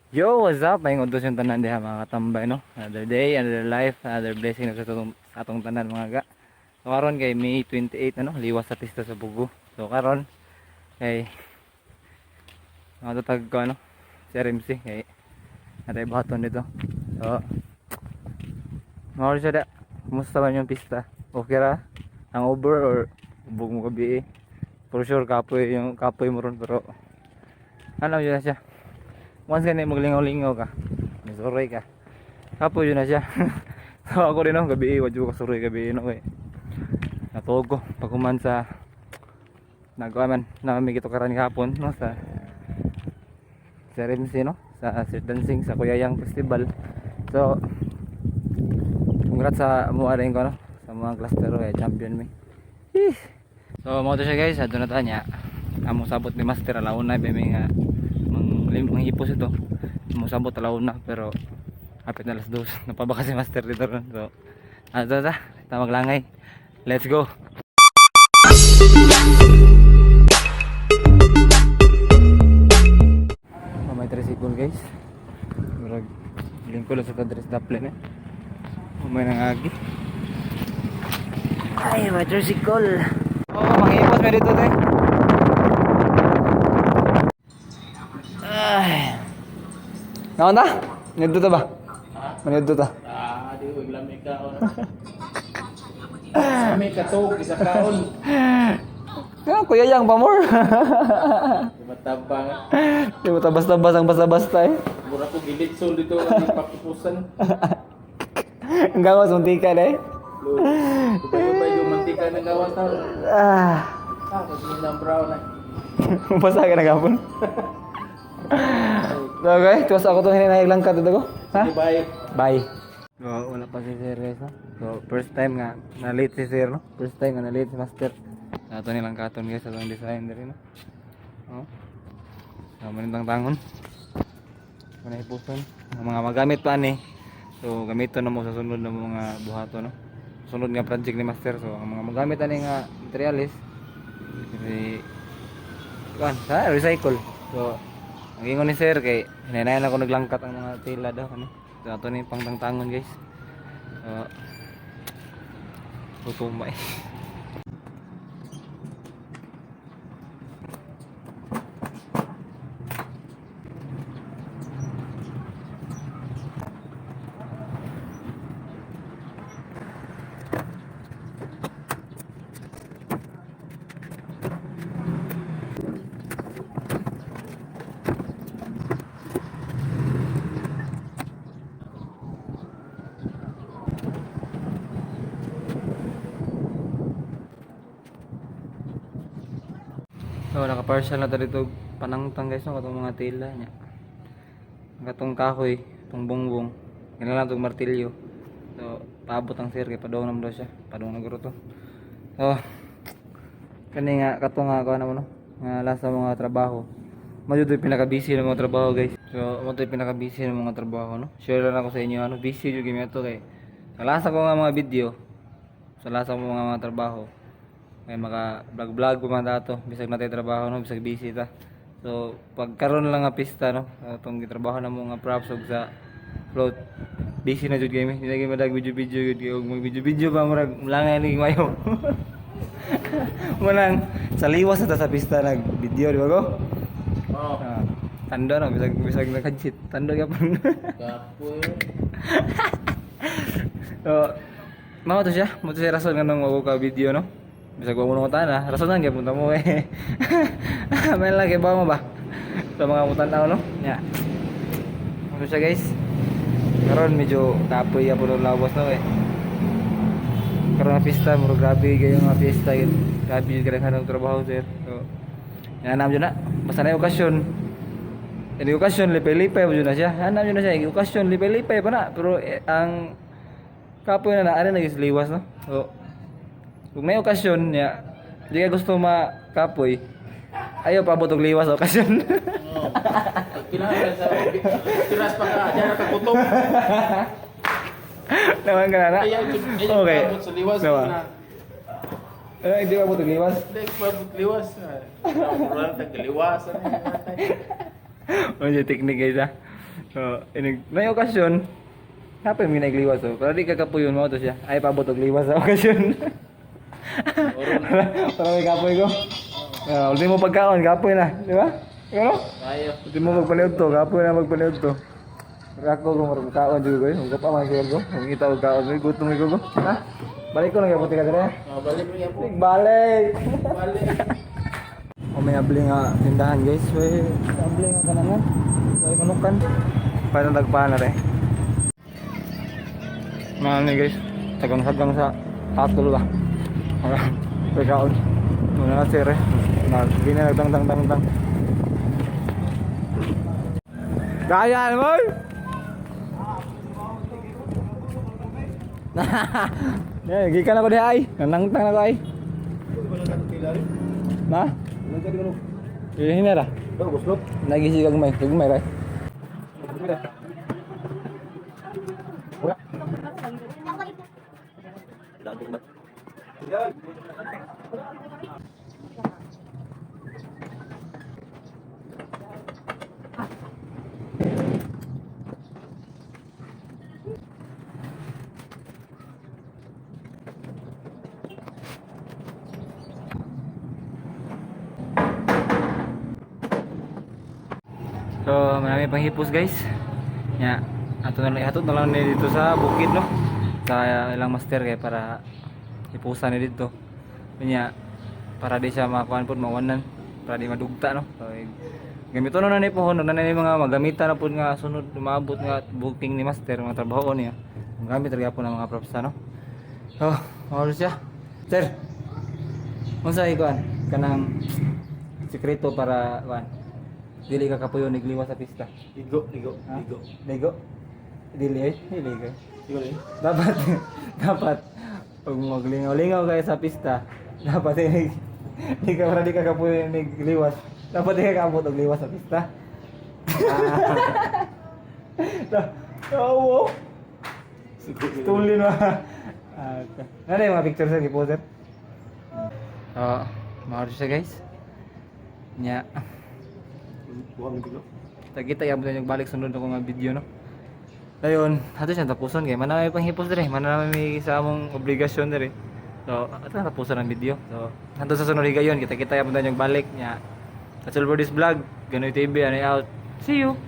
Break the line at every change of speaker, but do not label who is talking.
Yo, what's up? May utos yung tanan diha mga katambay no. Another day, another life, another blessing na sa atong tanan mga ga. So karon kay May 28 ano, liwas sa pista sa Bugo. So karon kay matatag ko ano, si RMC kay natay baton dito. So mawala siya da. Kumusta man yung pista? Okay ra? Ang over or ubog mo gabi? For sure kapoy mo ron pero ano yun na siya. Once ka na maglingaw-lingaw ka, masuroy ka. Kapo yun na siya. So ako rin no, gabi wadyo ko suroy gabi no kay. Natulog ko pagkuman sa nagawa man namin gito karon hapon no sa RMC no, sa street dancing sa Kuyayang Festival. So congrats sa mga rin ko no, sa mga cluster kay champion mi. So mo to siya guys, adto na tanya. Amo sabot ni Master alauna ba may nga manghipos ito musabot alaw na pero hapit na alas 2 napabaka si Master dito ron. So tamag langay, let's go. May tricycle guys, murag lingkod sa dress daplin may nangagi ay may tricycle. Manghipos may dito tayo. Naon ta? Nidto ta ba? Manidto ta.
Di ko lamig ka on. Lamig ka to, isa kaon.
Kaya kuya yang pamor.
Matabang.
Di mo tabas-tabas ang basta-basta eh.
Mura ko gilid sol dito ang papupusan.
Ang gawas muntikan eh.
Kupay yung mantika ng gawas ta. Kasi ng brown na.
Basa ka na gapon. So okay, tuwas ako to hinahig lang ka dito ko. Ha?
Bye.
Bye. So, wala pa si Sir guys no? So first time nga na late si Sir no? First time nga na late si Master. Ato nilang katon guys sa design diri no. Oh. So manindang tangon. Manay puson. Ang mga magamit pa ni. So gamiton na mo sa sunod na mga buhato no. Sunod nga project ni Master. So ang mga magamit ani nga materialis sa recycle. So ang ingon ni Sir kay hinaynayan ako naglangkat ang mga tela daw ano. So ato ni pangtangtangon guys. Tutumay. So naka-partial na ta dito panangtang guys no katong mga tela nya. Katong kahoy, tong bongbong, kailangan tong martilyo. So paabot ang Sir kay padong naman daw siya, padong na guro to. So kani nga katong nga kuan mo no, nga lasa mga trabaho. Medyo to pinaka-busy ng mga trabaho guys. So mo to pinaka-busy ng mga trabaho no. Share lang ako sa inyo ano, busy jud gyud to kay sa lasa ko nga mga video, sa lasa mo mga trabaho. May maka vlog pa man dato bisag natay trabaho no, bisag busy ta. So pagkaron lang nga pista no, atong gitrabaho na mo nga props ug sa float busy na jud game hindi na madag video jud ug mag video pa murag langay ni mayo. Manang sa liwas ta sa pista nag video di ba ko?
Oh.
Tando no bisag nakadsit tando gyapon.
Kapoy.
So mao to siya rason nga nang wag ka video no. Bisa gua mo tana, rasonan gyud punta mo eh. May lagi ba mo ba? Sa mga mutan-aw no? Nya. Ano siya guys? Karon medyo kapoy ya puno lawas no eh. Karon na pista mo grabe gayo nga pista yun. Grabe yung kanang trabaho sir. So, yan nam jud na. Basta na okasyon. Ini okasyon lipay-lipay mo jud na siya. Hanam jud na siya, okasyon lipay-lipay pa na. Pero ang kapoy na ari na gis liwas no. So, kung may okasyon niya, di ka gusto makapoy, ayaw pa butog liwas sa okasyon.
Oh. Kailangan sa tiras pa ka, diyan ka kutob.
Naman ka na. Okay.
Sa liwas
Nawa.
na.
Hindi ka butog liwas.
Hindi pa liwas. Wala tag liwasan.
Ano yung technique guys ha? So, may okasyon, hapon may nagliwas so. Pero di kakapuyon mo to siya. Ay pabot og liwas sa okasyon. Para may kapoy ko. Ultimo pagkaon, kapoy na, di ba? Ano?
Kayo.
Ultimo magpaniod to, kapoy na magpaniod to. Ako kung magkaon juga ko, huwag ka pa man siya ko. Kung kita og kaon, may gutom ko ko. Ha? Balik ko lang yung puti ka dira.
Balik mo yan po.
Balik!
Balik.
O may abli nga tindahan guys, may abli nga kanangan. May manukan. Paano nagpana rin. Mga ni guys, sagang-sagang sa hatol ba. Pagkaon. Muna na sir eh. Hindi na nagtang-tang-tang-tang. Kaya mo! Gikan ako di ay. Nanangtang na ko ay. Na? Ini lah. Lagi sih gagmay, gagmay ray. So, marami pang hipos guys. Ya, ato na lang ni dito sa bukid no. Sa ilang master kay para hipusan ni dito. Kanya para di siya makuan pud mawanan, para di madugta no. So, gamito na ni pohon na ni mga magamitan na pud nga sunod umabot nga booking ni master mga trabaho niya. Gamit ra gyapon ang mga profsa no. So, mao siya. Sir. Unsa ikuan kanang sikreto para kuan dili ka kapuyo nigliwas sa pista.
Ligo.
Ha? Ligo. Dili ay, dili ka.
Ligo rin.
Dapat pag maglingaw-lingaw kayo sa pista, dapat di ka kapuyo nigliwas. Dapat di ka kaabot og liwas sa pista. Oo. Tulin na. Nana yung mga picture sa giposer. Mahal siya guys. Nya. Kita yung balik sunod ako nga video no. Dayon, ato siya tapuson kay manami pang hipos dire, manami sa among obligasyon dire. So, ato tapuson ang video. So, hangtod sa sunod higayon kita yung balik nya. That's all for this vlog. Ganoy TV, ano out. See you.